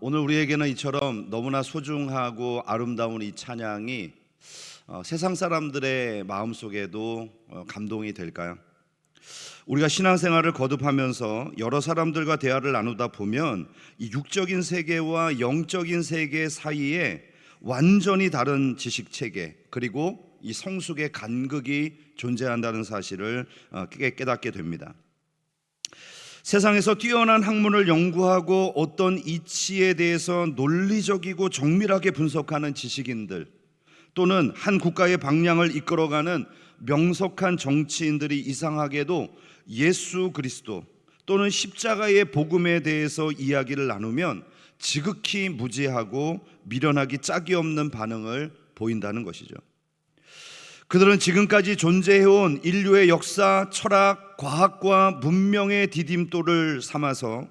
오늘 우리에게는 이처럼 너무나 소중하고 아름다운 이 찬양이 세상 사람들의 마음속에도 감동이 될까요? 우리가 신앙생활을 거듭하면서 여러 사람들과 대화를 나누다 보면 이 육적인 세계와 영적인 세계 사이에 완전히 다른 지식체계 그리고 이 성숙의 간극이 존재한다는 사실을 깨닫게 됩니다. 세상에서 뛰어난 학문을 연구하고 어떤 이치에 대해서 논리적이고 정밀하게 분석하는 지식인들, 또는 한 국가의 방향을 이끌어가는 명석한 정치인들이 이상하게도 예수 그리스도 또는 십자가의 복음에 대해서 이야기를 나누면 지극히 무지하고 미련하기 짝이 없는 반응을 보인다는 것이죠. 그들은 지금까지 존재해온 인류의 역사, 철학, 과학과 문명의 디딤돌을 삼아서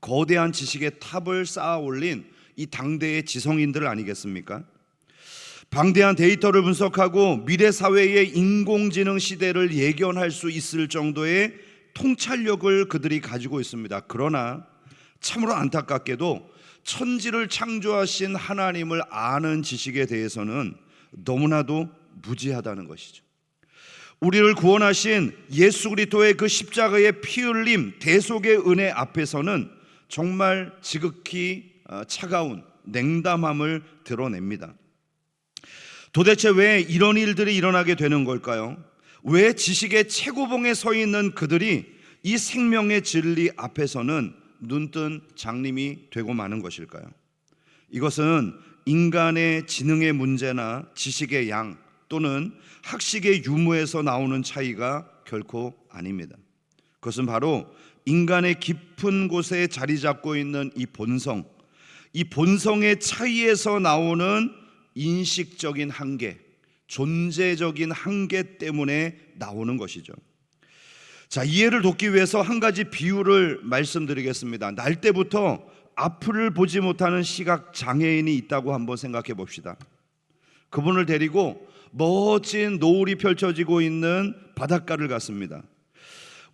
거대한 지식의 탑을 쌓아 올린 이 당대의 지성인들 아니겠습니까? 방대한 데이터를 분석하고 미래 사회의 인공지능 시대를 예견할 수 있을 정도의 통찰력을 그들이 가지고 있습니다. 그러나 참으로 안타깝게도 천지를 창조하신 하나님을 아는 지식에 대해서는 너무나도 무지하다는 것이죠. 우리를 구원하신 예수 그리스도의 그 십자가의 피 흘림 대속의 은혜 앞에서는 정말 지극히 차가운 냉담함을 드러냅니다. 도대체 왜 이런 일들이 일어나게 되는 걸까요? 왜 지식의 최고봉에 서 있는 그들이 이 생명의 진리 앞에서는 눈뜬 장님이 되고 마는 것일까요? 이것은 인간의 지능의 문제나 지식의 양 또는 학식의 유무에서 나오는 차이가 결코 아닙니다. 그것은 바로 인간의 깊은 곳에 자리 잡고 있는 이 본성, 이 본성의 차이에서 나오는 인식적인 한계, 존재적인 한계 때문에 나오는 것이죠. 자, 이해를 돕기 위해서 한 가지 비유를 말씀드리겠습니다. 날 때부터 앞을 보지 못하는 시각 장애인이 있다고 한번 생각해 봅시다. 그분을 데리고 멋진 노을이 펼쳐지고 있는 바닷가를 갔습니다.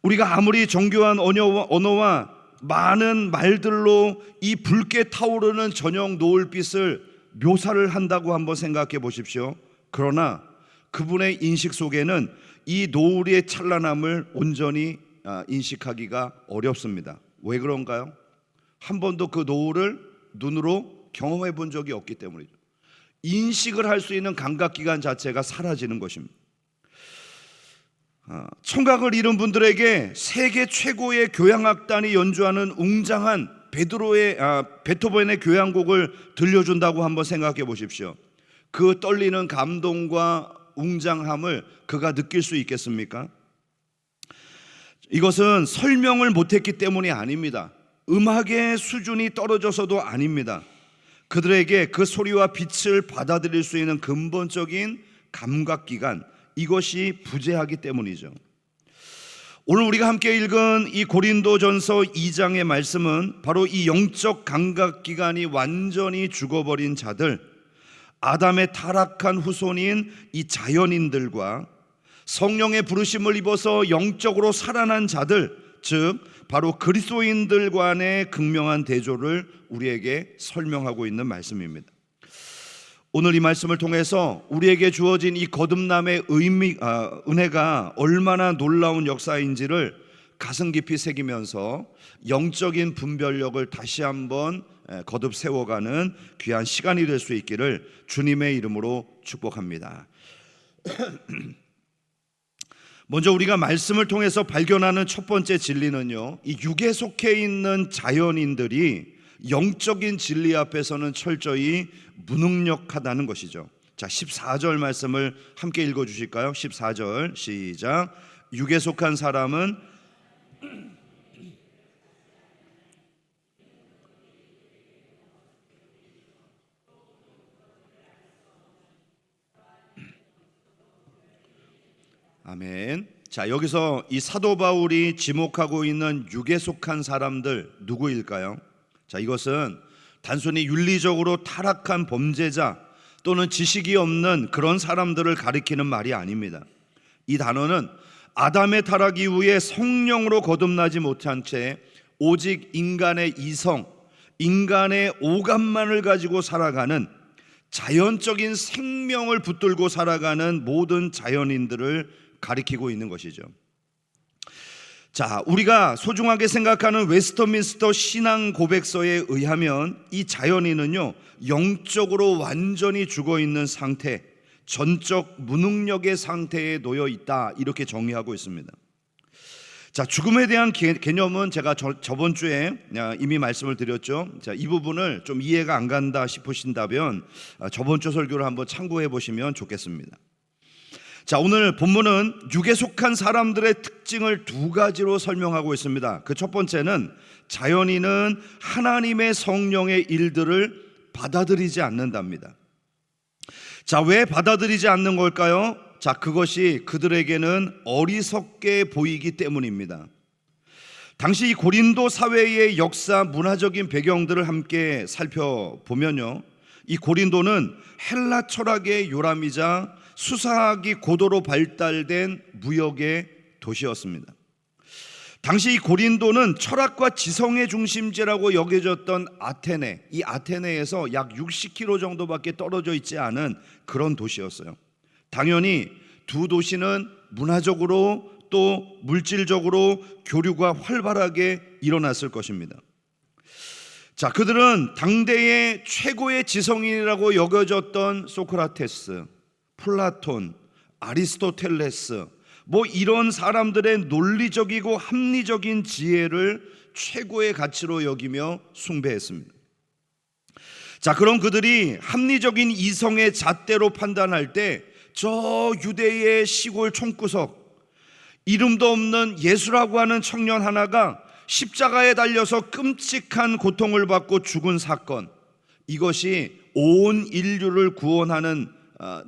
우리가 아무리 정교한 언어와 많은 말들로 이 붉게 타오르는 저녁 노을빛을 묘사를 한다고 한번 생각해 보십시오. 그러나 그분의 인식 속에는 이 노을의 찬란함을 온전히 인식하기가 어렵습니다. 왜 그런가요? 한 번도 그 노을을 눈으로 경험해 본 적이 없기 때문이죠. 인식을 할 수 있는 감각기관 자체가 사라지는 것입니다. 청각을 잃은 분들에게 세계 최고의 교향악단이 연주하는 웅장한 베토벤의 교향곡을 들려준다고 한번 생각해 보십시오. 그 떨리는 감동과 웅장함을 그가 느낄 수 있겠습니까? 이것은 설명을 못했기 때문이 아닙니다. 음악의 수준이 떨어져서도 아닙니다. 그들에게 그 소리와 빛을 받아들일 수 있는 근본적인 감각기관, 이것이 부재하기 때문이죠. 오늘 우리가 함께 읽은 이 고린도전서 2장의 말씀은 바로 이 영적 감각기관이 완전히 죽어버린 자들, 아담의 타락한 후손인 이 자연인들과 성령의 부르심을 입어서 영적으로 살아난 자들, 즉 바로 그리스도인들 간의 극명한 대조를 우리에게 설명하고 있는 말씀입니다. 오늘 이 말씀을 통해서 우리에게 주어진 이 거듭남의 은혜가 얼마나 놀라운 역사인지를 가슴 깊이 새기면서 영적인 분별력을 다시 한번 거듭 세워가는 귀한 시간이 될 수 있기를 주님의 이름으로 축복합니다. 먼저 우리가 말씀을 통해서 발견하는 첫 번째 진리는요, 이 육에 속해 있는 자연인들이 영적인 진리 앞에서는 철저히 무능력하다는 것이죠. 자, 14절 말씀을 함께 읽어주실까요? 14절 시작. 육에 속한 사람은 아멘. 자, 여기서 이 사도 바울이 지목하고 있는 육에 속한 사람들 누구일까요? 자, 이것은 단순히 윤리적으로 타락한 범죄자 또는 지식이 없는 그런 사람들을 가리키는 말이 아닙니다. 이 단어는 아담의 타락 이후에 성령으로 거듭나지 못한 채 오직 인간의 이성, 인간의 오감만을 가지고 살아가는, 자연적인 생명을 붙들고 살아가는 모든 자연인들을 가리키고 있는 것이죠. 자, 우리가 소중하게 생각하는 웨스터민스터 신앙 고백서에 의하면 이 자연인은요, 영적으로 완전히 죽어 있는 상태, 전적 무능력의 상태에 놓여 있다, 이렇게 정의하고 있습니다. 자, 죽음에 대한 개념은 제가 저번 주에 이미 말씀을 드렸죠. 자, 이 부분을 좀 이해가 안 간다 싶으신다면 저번 주 설교를 한번 참고해 보시면 좋겠습니다. 자, 오늘 본문은 육에 속한 사람들의 특징을 두 가지로 설명하고 있습니다. 그 첫 번째는 자연인은 하나님의 성령의 일들을 받아들이지 않는답니다. 자, 왜 받아들이지 않는 걸까요? 자, 그것이 그들에게는 어리석게 보이기 때문입니다. 당시 이 고린도 사회의 역사, 문화적인 배경들을 함께 살펴보면요, 이 고린도는 헬라 철학의 요람이자 수사학이 고도로 발달된 무역의 도시였습니다. 당시 이 고린도는 철학과 지성의 중심지라고 여겨졌던 아테네, 이 아테네에서 약 60km 정도밖에 떨어져 있지 않은 그런 도시였어요. 당연히 두 도시는 문화적으로 또 물질적으로 교류가 활발하게 일어났을 것입니다. 자, 그들은 당대의 최고의 지성인이라고 여겨졌던 소크라테스, 플라톤, 아리스토텔레스, 이런 사람들의 논리적이고 합리적인 지혜를 최고의 가치로 여기며 숭배했습니다. 자, 그럼 그들이 합리적인 이성의 잣대로 판단할 때 저 유대의 시골 총구석, 이름도 없는 예수라고 하는 청년 하나가 십자가에 달려서 끔찍한 고통을 받고 죽은 사건, 이것이 온 인류를 구원하는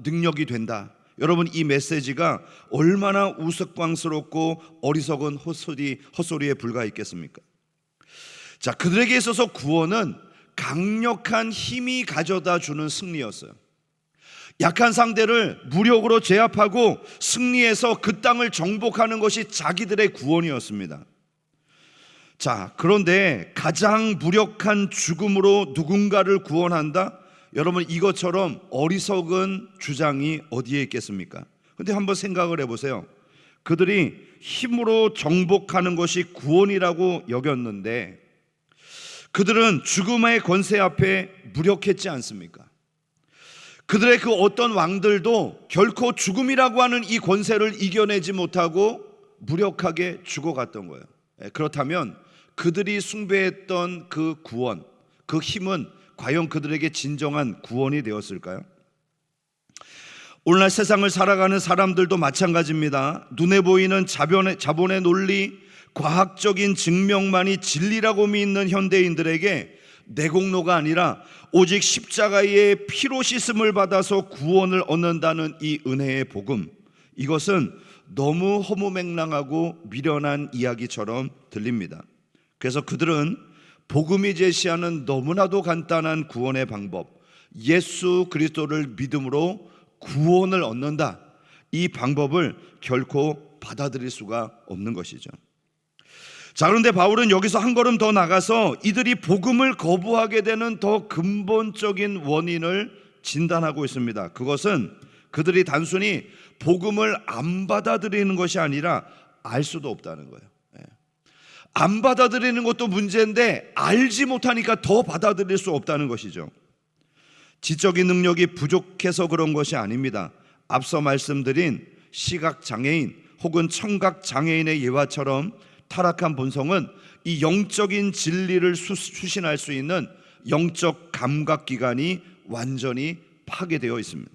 능력이 된다. 여러분, 이 메시지가 얼마나 우스꽝스럽고 어리석은 헛소리에 불과했겠습니까? 자, 그들에게 있어서 구원은 강력한 힘이 가져다 주는 승리였어요. 약한 상대를 무력으로 제압하고 승리해서 그 땅을 정복하는 것이 자기들의 구원이었습니다. 자, 그런데 가장 무력한 죽음으로 누군가를 구원한다? 여러분, 이것처럼 어리석은 주장이 어디에 있겠습니까? 근데 한번 생각을 해보세요. 그들이 힘으로 정복하는 것이 구원이라고 여겼는데 그들은 죽음의 권세 앞에 무력했지 않습니까? 그들의 그 어떤 왕들도 결코 죽음이라고 하는 이 권세를 이겨내지 못하고 무력하게 죽어갔던 거예요. 그렇다면 그들이 숭배했던 그 구원, 그 힘은 과연 그들에게 진정한 구원이 되었을까요? 오늘날 세상을 살아가는 사람들도 마찬가지입니다. 눈에 보이는 자본의 논리, 과학적인 증명만이 진리라고 믿는 현대인들에게 내공로가 아니라 오직 십자가의 피로 씻음을 받아서 구원을 얻는다는 이 은혜의 복음, 이것은 너무 허무맹랑하고 미련한 이야기처럼 들립니다. 그래서 그들은 복음이 제시하는 너무나도 간단한 구원의 방법, 예수 그리스도를 믿음으로 구원을 얻는다, 이 방법을 결코 받아들일 수가 없는 것이죠. 자, 그런데 바울은 여기서 한 걸음 더 나가서 이들이 복음을 거부하게 되는 더 근본적인 원인을 진단하고 있습니다. 그것은 그들이 단순히 복음을 안 받아들이는 것이 아니라 알 수도 없다는 거예요. 안 받아들이는 것도 문제인데 알지 못하니까 더 받아들일 수 없다는 것이죠. 지적인 능력이 부족해서 그런 것이 아닙니다. 앞서 말씀드린 시각장애인 혹은 청각장애인의 예화처럼 타락한 본성은 이 영적인 진리를 수신할 수 있는 영적 감각기관이 완전히 파괴되어 있습니다.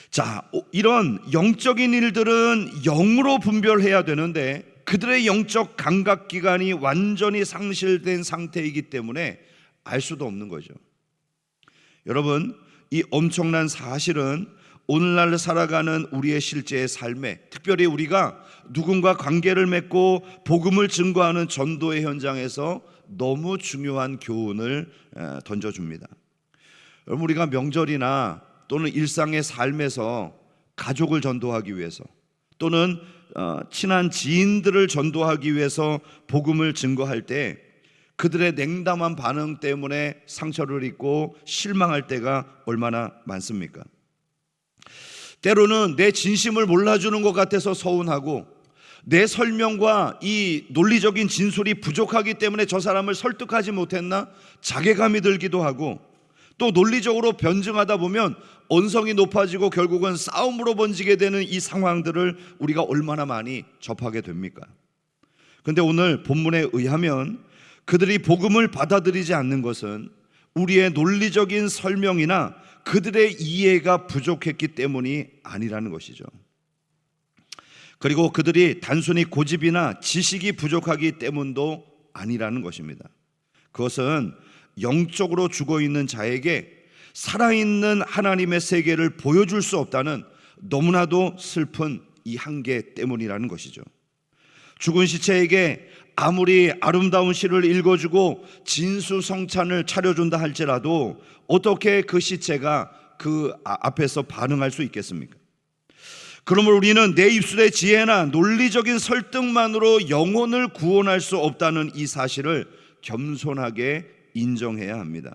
자, 이런 영적인 일들은 영으로 분별해야 되는데 그들의 영적 감각기관이 완전히 상실된 상태이기 때문에 알 수도 없는 거죠. 여러분, 이 엄청난 사실은 오늘날 살아가는 우리의 실제의 삶에, 특별히 우리가 누군가 관계를 맺고 복음을 증거하는 전도의 현장에서 너무 중요한 교훈을 던져줍니다. 여러분, 우리가 명절이나 또는 일상의 삶에서 가족을 전도하기 위해서 또는 친한 지인들을 전도하기 위해서 복음을 증거할 때 그들의 냉담한 반응 때문에 상처를 입고 실망할 때가 얼마나 많습니까? 때로는 내 진심을 몰라주는 것 같아서 서운하고, 내 설명과 이 논리적인 진술이 부족하기 때문에 저 사람을 설득하지 못했나 자괴감이 들기도 하고, 또 논리적으로 변증하다 보면 언성이 높아지고 결국은 싸움으로 번지게 되는 이 상황들을 우리가 얼마나 많이 접하게 됩니까? 근데 오늘 본문에 의하면 그들이 복음을 받아들이지 않는 것은 우리의 논리적인 설명이나 그들의 이해가 부족했기 때문이 아니라는 것이죠. 그리고 그들이 단순히 고집이나 지식이 부족하기 때문도 아니라는 것입니다. 그것은 영적으로 죽어있는 자에게 살아있는 하나님의 세계를 보여줄 수 없다는 너무나도 슬픈 이 한계 때문이라는 것이죠. 죽은 시체에게 아무리 아름다운 시를 읽어주고 진수성찬을 차려준다 할지라도 어떻게 그 시체가 그 앞에서 반응할 수 있겠습니까? 그러므로 우리는 내 입술의 지혜나 논리적인 설득만으로 영혼을 구원할 수 없다는 이 사실을 겸손하게 인정해야 합니다.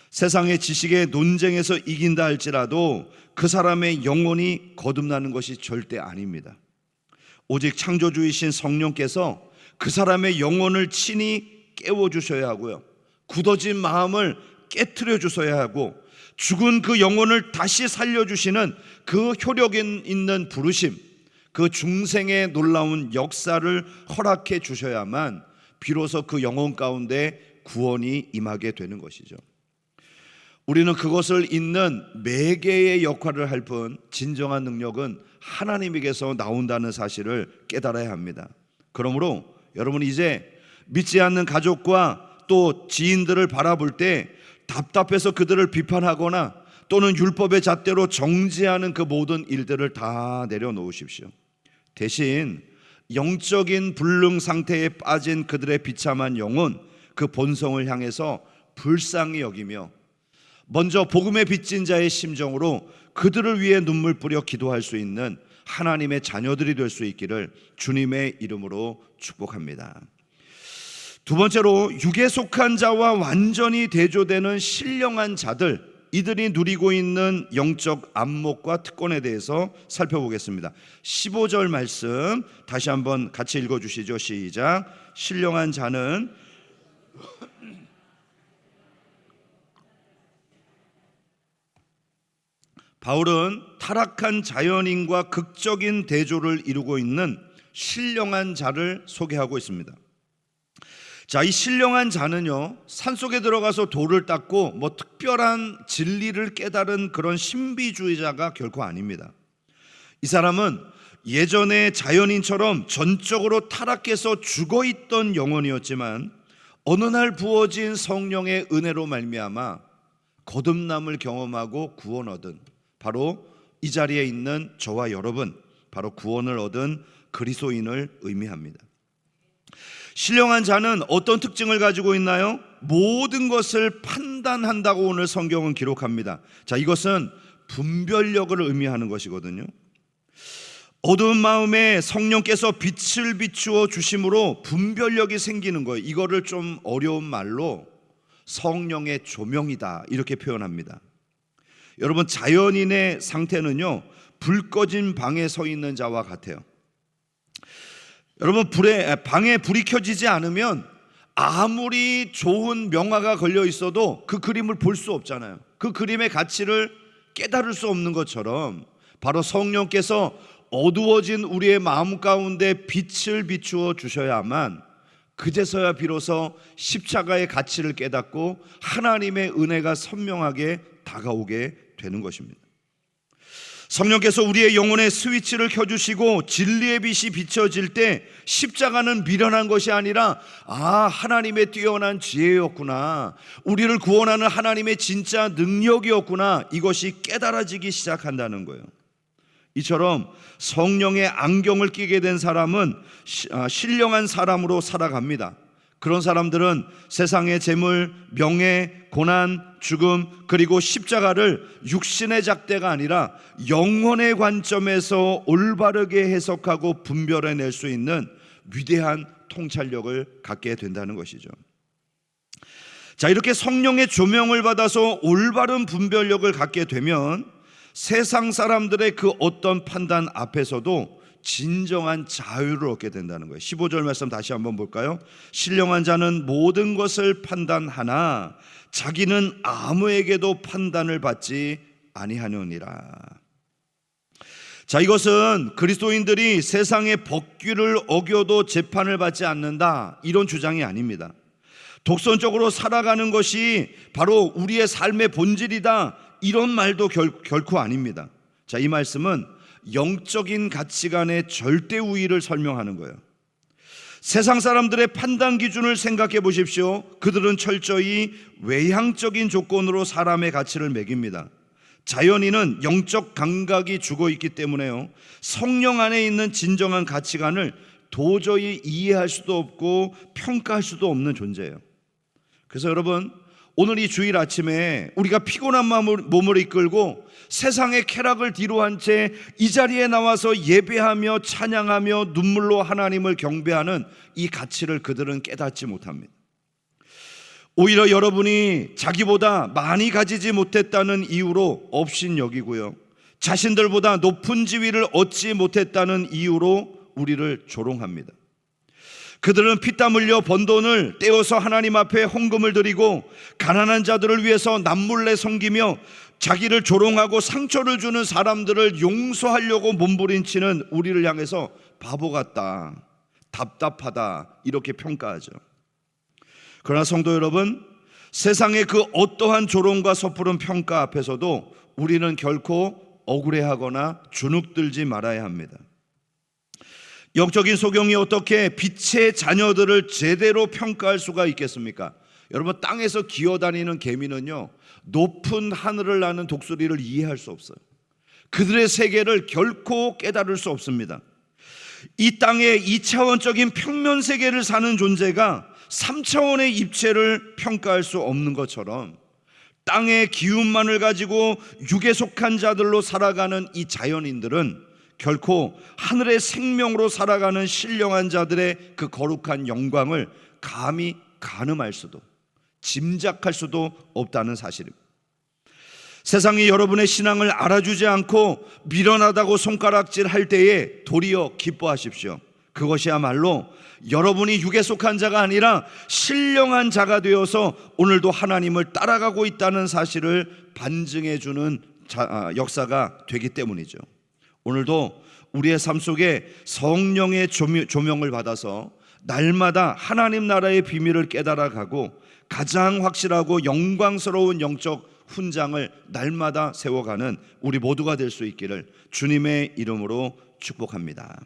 세상의 지식의 논쟁에서 이긴다 할지라도 그 사람의 영혼이 거듭나는 것이 절대 아닙니다. 오직 창조주이신 성령께서 그 사람의 영혼을 친히 깨워주셔야 하고요, 굳어진 마음을 깨트려 주셔야 하고, 죽은 그 영혼을 다시 살려주시는 그 효력 있는 부르심, 그 중생의 놀라운 역사를 허락해 주셔야만 비로소 그 영혼 가운데 구원이 임하게 되는 것이죠. 우리는 그것을 잇는 매개의 역할을 할 뿐 진정한 능력은 하나님에게서 나온다는 사실을 깨달아야 합니다. 그러므로 여러분, 이제 믿지 않는 가족과 또 지인들을 바라볼 때 답답해서 그들을 비판하거나 또는 율법의 잣대로 정죄하는 그 모든 일들을 다 내려놓으십시오. 대신 영적인 불능 상태에 빠진 그들의 비참한 영혼, 그 본성을 향해서 불쌍히 여기며 먼저 복음에 빚진 자의 심정으로 그들을 위해 눈물 뿌려 기도할 수 있는 하나님의 자녀들이 될 수 있기를 주님의 이름으로 축복합니다. 두 번째로, 육에 속한 자와 완전히 대조되는 신령한 자들, 이들이 누리고 있는 영적 안목과 특권에 대해서 살펴보겠습니다. 15절 말씀 다시 한번 같이 읽어주시죠. 시작. 신령한 자는 바울은 타락한 자연인과 극적인 대조를 이루고 있는 신령한 자를 소개하고 있습니다. 자, 이 신령한 자는요, 산속에 들어가서 돌을 닦고 뭐 특별한 진리를 깨달은 그런 신비주의자가 결코 아닙니다. 이 사람은 예전에 자연인처럼 전적으로 타락해서 죽어있던 영혼이었지만 어느 날 부어진 성령의 은혜로 말미암아 거듭남을 경험하고 구원 얻은, 바로 이 자리에 있는 저와 여러분, 바로 구원을 얻은 그리스도인을 의미합니다. 신령한 자는 어떤 특징을 가지고 있나요? 모든 것을 판단한다고 오늘 성경은 기록합니다. 자, 이것은 분별력을 의미하는 것이거든요. 어두운 마음에 성령께서 빛을 비추어 주심으로 분별력이 생기는 거예요. 이거를 좀 어려운 말로 성령의 조명이다, 이렇게 표현합니다. 여러분, 자연인의 상태는요, 불 꺼진 방에 서 있는 자와 같아요. 여러분, 방에 불이 켜지지 않으면 아무리 좋은 명화가 걸려 있어도 그 그림을 볼 수 없잖아요. 그 그림의 가치를 깨달을 수 없는 것처럼 바로 성령께서 어두워진 우리의 마음 가운데 빛을 비추어 주셔야만 그제서야 비로소 십자가의 가치를 깨닫고 하나님의 은혜가 선명하게 다가오게 되는 것입니다. 성령께서 우리의 영혼에 스위치를 켜주시고 진리의 빛이 비춰질 때 십자가는 미련한 것이 아니라 하나님의 뛰어난 지혜였구나, 우리를 구원하는 하나님의 진짜 능력이었구나, 이것이 깨달아지기 시작한다는 거예요. 이처럼 성령의 안경을 끼게 된 사람은 신령한 사람으로 살아갑니다. 그런 사람들은 세상의 재물, 명예, 고난, 죽음, 그리고 십자가를 육신의 잣대가 아니라 영혼의 관점에서 올바르게 해석하고 분별해낼 수 있는 위대한 통찰력을 갖게 된다는 것이죠. 자, 이렇게 성령의 조명을 받아서 올바른 분별력을 갖게 되면 세상 사람들의 그 어떤 판단 앞에서도 진정한 자유를 얻게 된다는 거예요. 15절 말씀 다시 한번 볼까요? 신령한 자는 모든 것을 판단하나 자기는 아무에게도 판단을 받지 아니하느니라. 자, 이것은 그리스도인들이 세상의 법규를 어겨도 재판을 받지 않는다, 이런 주장이 아닙니다. 독선적으로 살아가는 것이 바로 우리의 삶의 본질이다, 이런 말도 결코 아닙니다. 자, 이 말씀은 영적인 가치관의 절대 우위를 설명하는 거예요. 세상 사람들의 판단 기준을 생각해 보십시오. 그들은 철저히 외향적인 조건으로 사람의 가치를 매깁니다. 자연인은 영적 감각이 죽어 있기 때문에요, 성령 안에 있는 진정한 가치관을 도저히 이해할 수도 없고 평가할 수도 없는 존재예요. 그래서 여러분, 오늘 이 주일 아침에 우리가 피곤한 몸을 이끌고 세상의 쾌락을 뒤로한 채 이 자리에 나와서 예배하며 찬양하며 눈물로 하나님을 경배하는 이 가치를 그들은 깨닫지 못합니다. 오히려 여러분이 자기보다 많이 가지지 못했다는 이유로 업신여기고요, 자신들보다 높은 지위를 얻지 못했다는 이유로 우리를 조롱합니다. 그들은 피땀 흘려 번 돈을 떼어서 하나님 앞에 헌금을 드리고 가난한 자들을 위해서 남몰래 섬기며 자기를 조롱하고 상처를 주는 사람들을 용서하려고 몸부림치는 우리를 향해서 바보 같다, 답답하다, 이렇게 평가하죠. 그러나 성도 여러분, 세상의 그 어떠한 조롱과 섣부른 평가 앞에서도 우리는 결코 억울해하거나 주눅들지 말아야 합니다. 영적인 소경이 어떻게 빛의 자녀들을 제대로 평가할 수가 있겠습니까? 여러분, 땅에서 기어다니는 개미는요, 높은 하늘을 나는 독수리를 이해할 수 없어요. 그들의 세계를 결코 깨달을 수 없습니다. 이 땅의 2차원적인 평면 세계를 사는 존재가 3차원의 입체를 평가할 수 없는 것처럼 땅의 기운만을 가지고 육에 속한 자들로 살아가는 이 자연인들은 결코 하늘의 생명으로 살아가는 신령한 자들의 그 거룩한 영광을 감히 가늠할 수도 짐작할 수도 없다는 사실입니다. 세상이 여러분의 신앙을 알아주지 않고 미련하다고 손가락질 할 때에 도리어 기뻐하십시오. 그것이야말로 여러분이 육에 속한 자가 아니라 신령한 자가 되어서 오늘도 하나님을 따라가고 있다는 사실을 반증해 주는 역사가 되기 때문이죠. 오늘도 우리의 삶 속에 성령의 조명을 받아서 날마다 하나님 나라의 비밀을 깨달아가고 가장 확실하고 영광스러운 영적 훈장을 날마다 세워가는 우리 모두가 될 수 있기를 주님의 이름으로 축복합니다.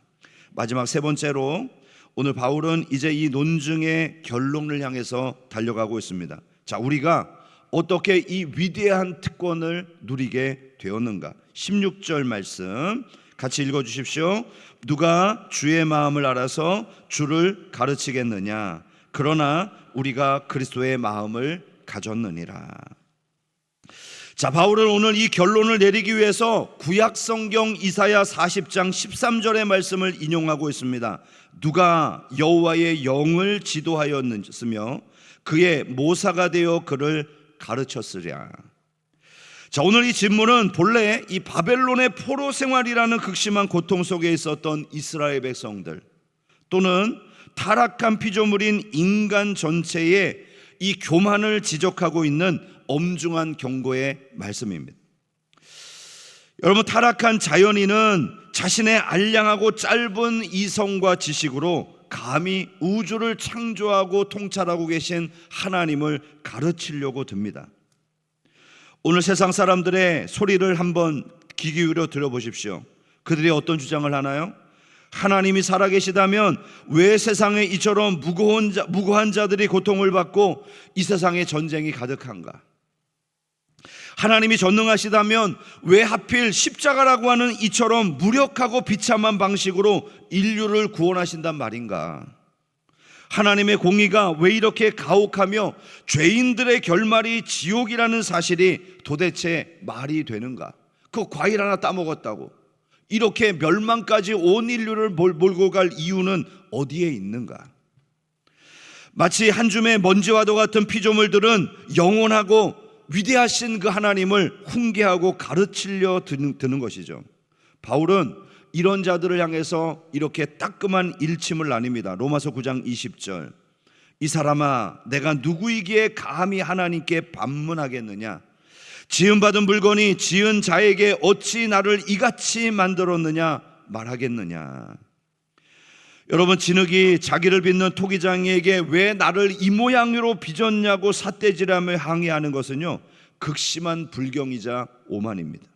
마지막 세 번째로, 오늘 바울은 이제 이 논증의 결론을 향해서 달려가고 있습니다. 자, 우리가 어떻게 이 위대한 특권을 누리게 되었는가? 16절 말씀 같이 읽어주십시오. 누가 주의 마음을 알아서 주를 가르치겠느냐? 그러나 우리가 그리스도의 마음을 가졌느니라. 자, 바울은 오늘 이 결론을 내리기 위해서 구약성경 이사야 40장 13절의 말씀을 인용하고 있습니다. 누가 여호와의 영을 지도하였으며 그의 모사가 되어 그를 가르쳤으랴. 자, 오늘 이 질문은 본래 이 바벨론의 포로 생활이라는 극심한 고통 속에 있었던 이스라엘 백성들, 또는 타락한 피조물인 인간 전체의 이 교만을 지적하고 있는 엄중한 경고의 말씀입니다. 여러분, 타락한 자연인은 자신의 알량하고 짧은 이성과 지식으로 감히 우주를 창조하고 통찰하고 계신 하나님을 가르치려고 듭니다. 오늘 세상 사람들의 소리를 한번 귀 기울여 들어보십시오. 그들이 어떤 주장을 하나요? 하나님이 살아계시다면 왜 세상에 이처럼 무고한 자들이 고통을 받고 이 세상에 전쟁이 가득한가? 하나님이 전능하시다면 왜 하필 십자가라고 하는 이처럼 무력하고 비참한 방식으로 인류를 구원하신단 말인가? 하나님의 공의가 왜 이렇게 가혹하며 죄인들의 결말이 지옥이라는 사실이 도대체 말이 되는가? 그 과일 하나 따먹었다고 이렇게 멸망까지 온 인류를 몰고 갈 이유는 어디에 있는가? 마치 한 줌의 먼지와도 같은 피조물들은 영원하고 위대하신 그 하나님을 훈계하고 가르치려 드는 것이죠. 바울은 이런 자들을 향해서 이렇게 따끔한 일침을 나뉩니다. 로마서 9장 20절. 이 사람아, 내가 누구이기에 감히 하나님께 반문하겠느냐? 지음받은 물건이 지은 자에게 어찌 나를 이같이 만들었느냐 말하겠느냐? 여러분, 진흙이 자기를 빚는 토기장이에게 왜 나를 이 모양으로 빚었냐고 삿대질하며 항의하는 것은요, 극심한 불경이자 오만입니다.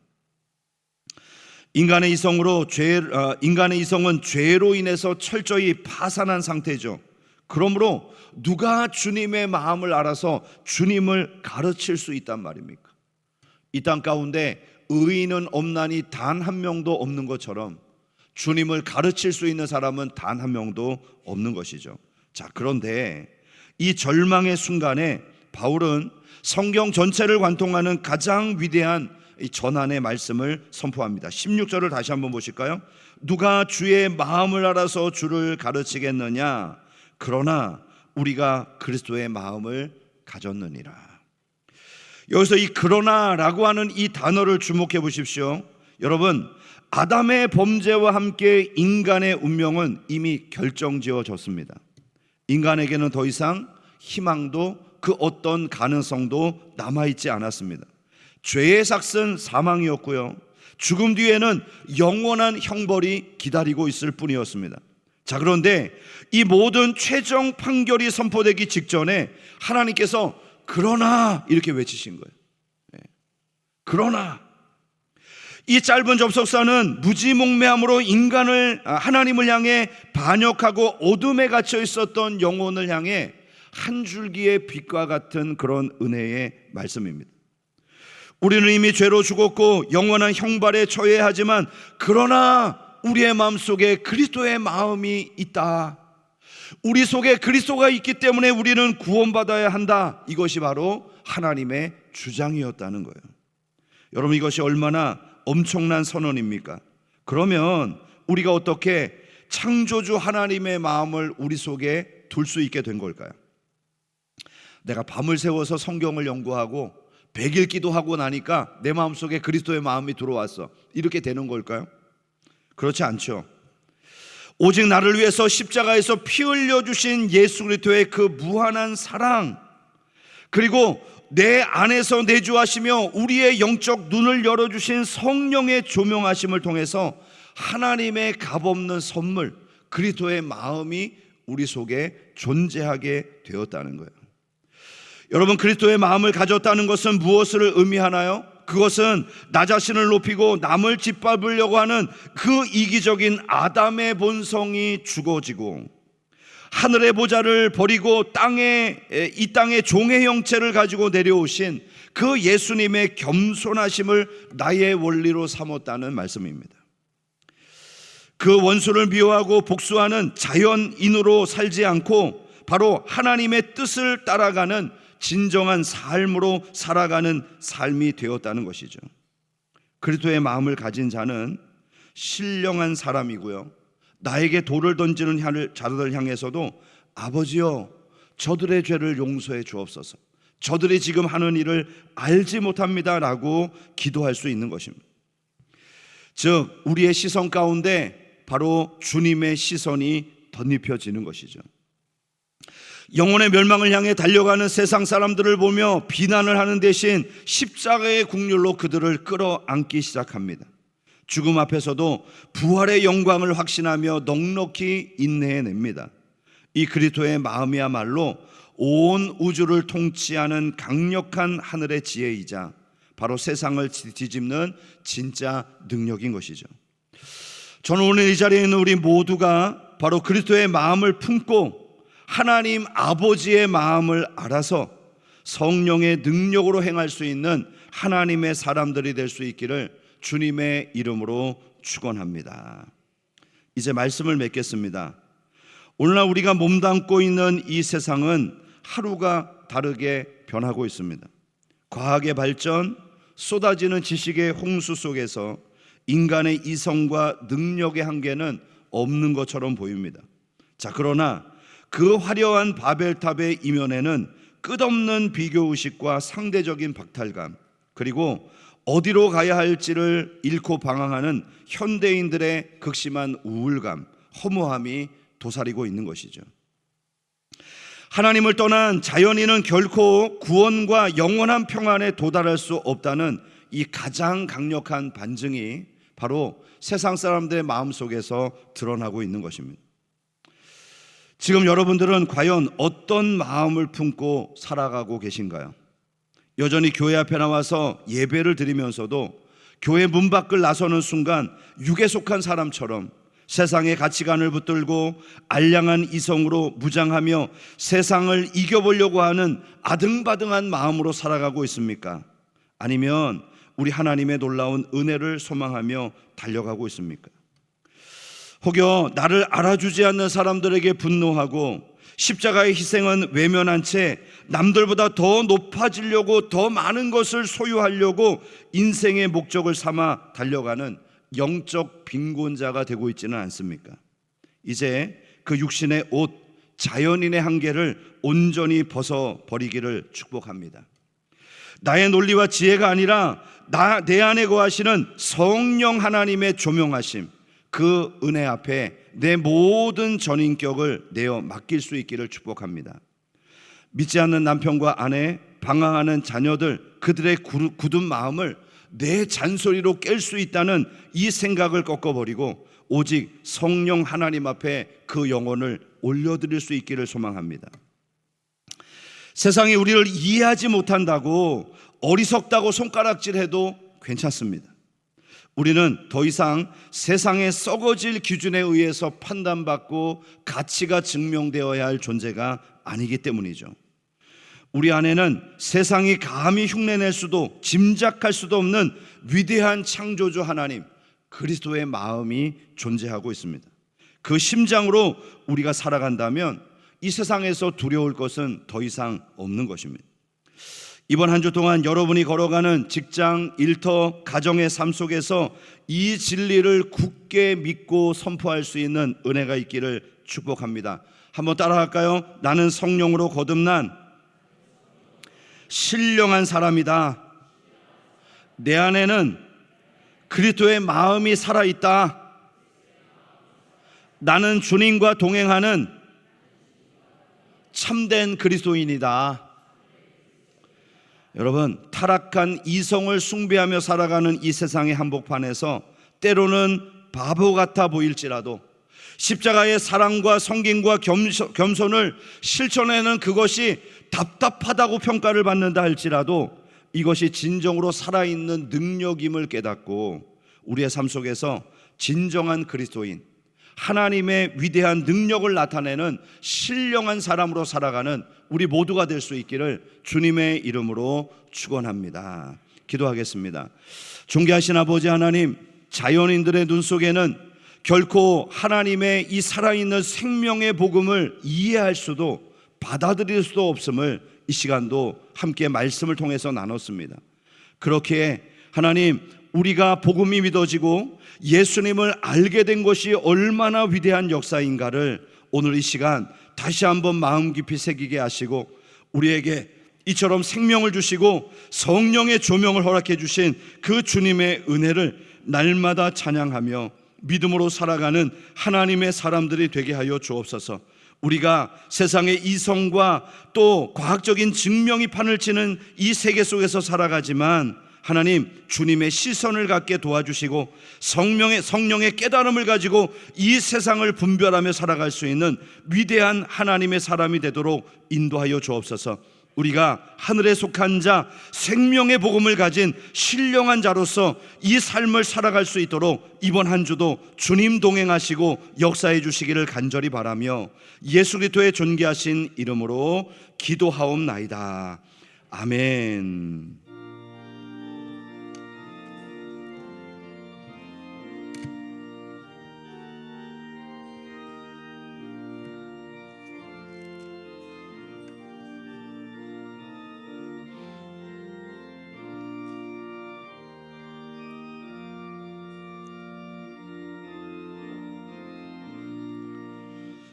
인간의 이성은 죄로 인해서 철저히 파산한 상태죠. 그러므로 누가 주님의 마음을 알아서 주님을 가르칠 수 있단 말입니까? 이 땅 가운데 의인은 없나니 단 한 명도 없는 것처럼 주님을 가르칠 수 있는 사람은 단 한 명도 없는 것이죠. 자, 그런데 이 절망의 순간에 바울은 성경 전체를 관통하는 가장 위대한 이 전환의 말씀을 선포합니다. 16절을 다시 한번 보실까요? 누가 주의 마음을 알아서 주를 가르치겠느냐? 그러나 우리가 그리스도의 마음을 가졌느니라. 여기서 이 그러나라고 하는 이 단어를 주목해 보십시오. 여러분, 아담의 범죄와 함께 인간의 운명은 이미 결정지어졌습니다. 인간에게는 더 이상 희망도 그 어떤 가능성도 남아있지 않았습니다. 죄의 삭은 사망이었고요, 죽음 뒤에는 영원한 형벌이 기다리고 있을 뿐이었습니다. 자, 그런데 이 모든 최종 판결이 선포되기 직전에 하나님께서 그러나 이렇게 외치신 거예요. 그러나 이 짧은 접속사는 무지몽매함으로 하나님을 향해 반역하고 어둠에 갇혀 있었던 영혼을 향해 한 줄기의 빛과 같은 그런 은혜의 말씀입니다. 우리는 이미 죄로 죽었고 영원한 형벌에 처해야 하지만 그러나 우리의 마음속에 그리스도의 마음이 있다. 우리 속에 그리스도가 있기 때문에 우리는 구원받아야 한다. 이것이 바로 하나님의 주장이었다는 거예요. 여러분, 이것이 얼마나 엄청난 선언입니까? 그러면 우리가 어떻게 창조주 하나님의 마음을 우리 속에 둘 수 있게 된 걸까요? 내가 밤을 새워서 성경을 연구하고 100일 기도하고 나니까 내 마음속에 그리스도의 마음이 들어왔어, 이렇게 되는 걸까요? 그렇지 않죠. 오직 나를 위해서 십자가에서 피 흘려주신 예수 그리스도의 그 무한한 사랑, 그리고 내 안에서 내주하시며 우리의 영적 눈을 열어주신 성령의 조명하심을 통해서 하나님의 값없는 선물 그리스도의 마음이 우리 속에 존재하게 되었다는 거예요. 여러분, 그리스도의 마음을 가졌다는 것은 무엇을 의미하나요? 그것은 나 자신을 높이고 남을 짓밟으려고 하는 그 이기적인 아담의 본성이 죽어지고 하늘의 보좌를 버리고 이 땅의 종의 형체를 가지고 내려오신 그 예수님의 겸손하심을 나의 원리로 삼았다는 말씀입니다. 그 원수를 미워하고 복수하는 자연인으로 살지 않고 바로 하나님의 뜻을 따라가는 진정한 삶으로 살아가는 삶이 되었다는 것이죠. 그리스도의 마음을 가진 자는 신령한 사람이고요, 나에게 돌을 던지는 자들을 향해서도 아버지여 저들의 죄를 용서해 주옵소서, 저들이 지금 하는 일을 알지 못합니다 라고 기도할 수 있는 것입니다. 즉 우리의 시선 가운데 바로 주님의 시선이 덧입혀지는 것이죠. 영혼의 멸망을 향해 달려가는 세상 사람들을 보며 비난을 하는 대신 십자가의 국률로 그들을 끌어안기 시작합니다. 죽음 앞에서도 부활의 영광을 확신하며 넉넉히 인내해냅니다. 이 그리스도의 마음이야말로 온 우주를 통치하는 강력한 하늘의 지혜이자 바로 세상을 뒤집는 진짜 능력인 것이죠. 저는 오늘 이 자리에 있는 우리 모두가 바로 그리스도의 마음을 품고 하나님 아버지의 마음을 알아서 성령의 능력으로 행할 수 있는 하나님의 사람들이 될 수 있기를 주님의 이름으로 축원합니다. 이제 말씀을 맺겠습니다. 오늘날 우리가 몸담고 있는 이 세상은 하루가 다르게 변하고 있습니다. 과학의 발전, 쏟아지는 지식의 홍수 속에서 인간의 이성과 능력의 한계는 없는 것처럼 보입니다. 자, 그러나 그 화려한 바벨탑의 이면에는 끝없는 비교의식과 상대적인 박탈감, 그리고 어디로 가야 할지를 잃고 방황하는 현대인들의 극심한 우울감, 허무함이 도사리고 있는 것이죠. 하나님을 떠난 자연인은 결코 구원과 영원한 평안에 도달할 수 없다는 이 가장 강력한 반증이 바로 세상 사람들의 마음속에서 드러나고 있는 것입니다. 지금 여러분들은 과연 어떤 마음을 품고 살아가고 계신가요? 여전히 교회 앞에 나와서 예배를 드리면서도 교회 문 밖을 나서는 순간 육에 속한 사람처럼 세상의 가치관을 붙들고 알량한 이성으로 무장하며 세상을 이겨보려고 하는 아등바등한 마음으로 살아가고 있습니까? 아니면 우리 하나님의 놀라운 은혜를 소망하며 달려가고 있습니까? 혹여 나를 알아주지 않는 사람들에게 분노하고 십자가의 희생은 외면한 채 남들보다 더 높아지려고 더 많은 것을 소유하려고 인생의 목적을 삼아 달려가는 영적 빈곤자가 되고 있지는 않습니까? 이제 그 육신의 옷, 자연인의 한계를 온전히 벗어버리기를 축복합니다. 나의 논리와 지혜가 아니라 내 안에 거하시는 성령 하나님의 조명하심, 그 은혜 앞에 내 모든 전인격을 내어 맡길 수 있기를 축복합니다. 믿지 않는 남편과 아내, 방황하는 자녀들, 그들의 굳은 마음을 내 잔소리로 깰 수 있다는 이 생각을 꺾어버리고 오직 성령 하나님 앞에 그 영혼을 올려드릴 수 있기를 소망합니다. 세상이 우리를 이해하지 못한다고 어리석다고 손가락질해도 괜찮습니다. 우리는 더 이상 세상의 썩어질 기준에 의해서 판단받고 가치가 증명되어야 할 존재가 아니기 때문이죠. 우리 안에는 세상이 감히 흉내낼 수도 짐작할 수도 없는 위대한 창조주 하나님 그리스도의 마음이 존재하고 있습니다. 그 심장으로 우리가 살아간다면 이 세상에서 두려울 것은 더 이상 없는 것입니다. 이번 한 주 동안 여러분이 걸어가는 직장, 일터, 가정의 삶 속에서 이 진리를 굳게 믿고 선포할 수 있는 은혜가 있기를 축복합니다. 한번 따라할까요? 나는 성령으로 거듭난 신령한 사람이다. 내 안에는 그리스도의 마음이 살아있다. 나는 주님과 동행하는 참된 그리스도인이다. 여러분, 타락한 이성을 숭배하며 살아가는 이 세상의 한복판에서 때로는 바보 같아 보일지라도 십자가의 사랑과 섬김과 겸손을 실천하는 그것이 답답하다고 평가를 받는다 할지라도 이것이 진정으로 살아있는 능력임을 깨닫고 우리의 삶 속에서 진정한 그리스도인, 하나님의 위대한 능력을 나타내는 신령한 사람으로 살아가는 우리 모두가 될 수 있기를 주님의 이름으로 축원합니다. 기도하겠습니다. 존귀하신 아버지 하나님, 자연인들의 눈 속에는 결코 하나님의 이 살아있는 생명의 복음을 이해할 수도 받아들일 수도 없음을 이 시간도 함께 말씀을 통해서 나눴습니다. 그렇게 하나님, 우리가 복음이 믿어지고 예수님을 알게 된 것이 얼마나 위대한 역사인가를 오늘 이 시간 다시 한번 마음 깊이 새기게 하시고 우리에게 이처럼 생명을 주시고 성령의 조명을 허락해 주신 그 주님의 은혜를 날마다 찬양하며 믿음으로 살아가는 하나님의 사람들이 되게 하여 주옵소서. 우리가 세상의 이성과 또 과학적인 증명이 판을 치는 이 세계 속에서 살아가지만 하나님, 주님의 시선을 갖게 도와주시고 성령의 깨달음을 가지고 이 세상을 분별하며 살아갈 수 있는 위대한 하나님의 사람이 되도록 인도하여 주옵소서. 우리가 하늘에 속한 자, 생명의 복음을 가진 신령한 자로서 이 삶을 살아갈 수 있도록 이번 한 주도 주님 동행하시고 역사해 주시기를 간절히 바라며 예수 그리스도의 존귀하신 이름으로 기도하옵나이다. 아멘.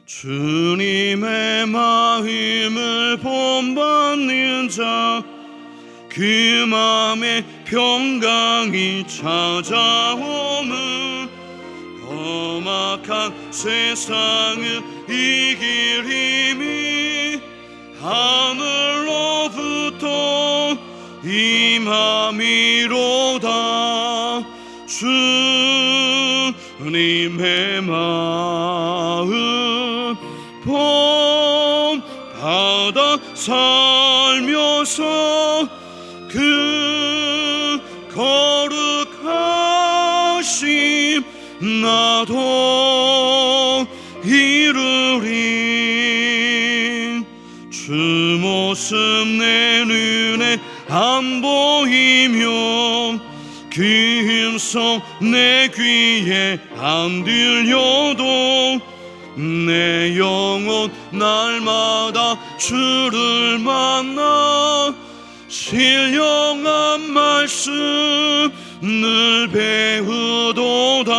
주님의 마음을 본받는 자, 그 마음에 평강이 찾아오면 험악한 세상을 이길 힘이 하늘로부터 임함이로다. 주님의 마음 본받아 살면서 그 거룩하심 나도 이루리. 주 모습 내 눈에 안 보이며 그 음성 내 귀에 안 들려도 내 영혼 날마다 주를 만나 신령한 말씀 늘 배우도다.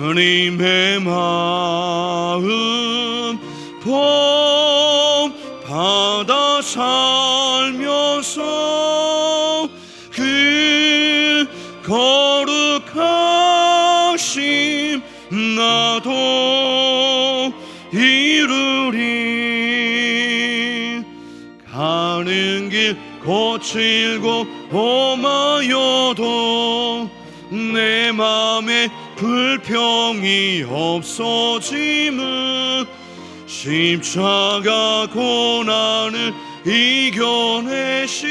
주님의 마음 본받아 살면서 그 거룩하심 나도 이루리. 가는 길 거칠고 험하여도 내 맘에 불평이 없어짐은 십자가 고난을 이겨내신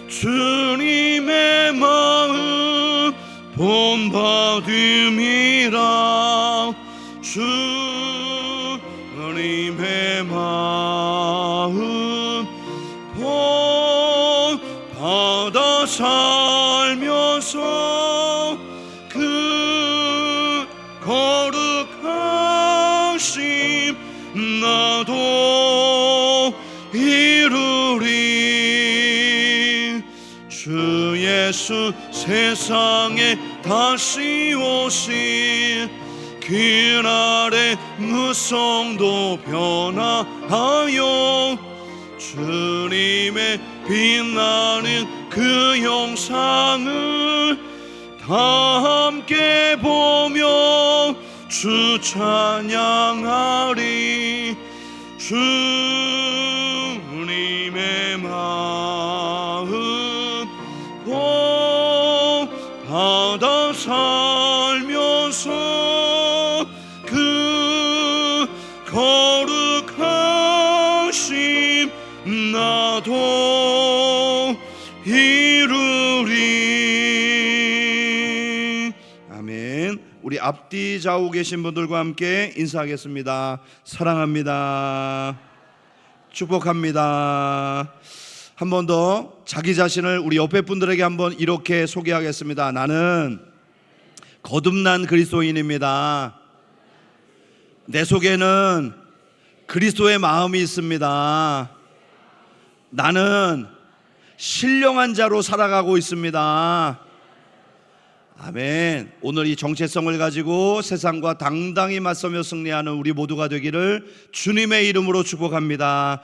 주님의 마음 본받음이라. 주님의 마음 본받아 살면서 그 거룩하심 나도 이루리. 주 예수 세상에 다시 오신 그날의 무성도 변화하여 주님의 빛나는 그 영상을 다 함께 보며 주 찬양하리. 주님의 마음 본받아 살면서 그 거룩하심 나도 이루리. 아멘. 우리 앞뒤 좌우 계신 분들과 함께 인사하겠습니다. 사랑합니다. 축복합니다. 한 번 더 자기 자신을 우리 옆에 분들에게 한번 이렇게 소개하겠습니다. 나는 거듭난 그리스도인입니다. 내 속에는 그리스도의 마음이 있습니다. 나는 신령한 자로 살아가고 있습니다. 아멘. 오늘 이 정체성을 가지고 세상과 당당히 맞서며 승리하는 우리 모두가 되기를 주님의 이름으로 축복합니다.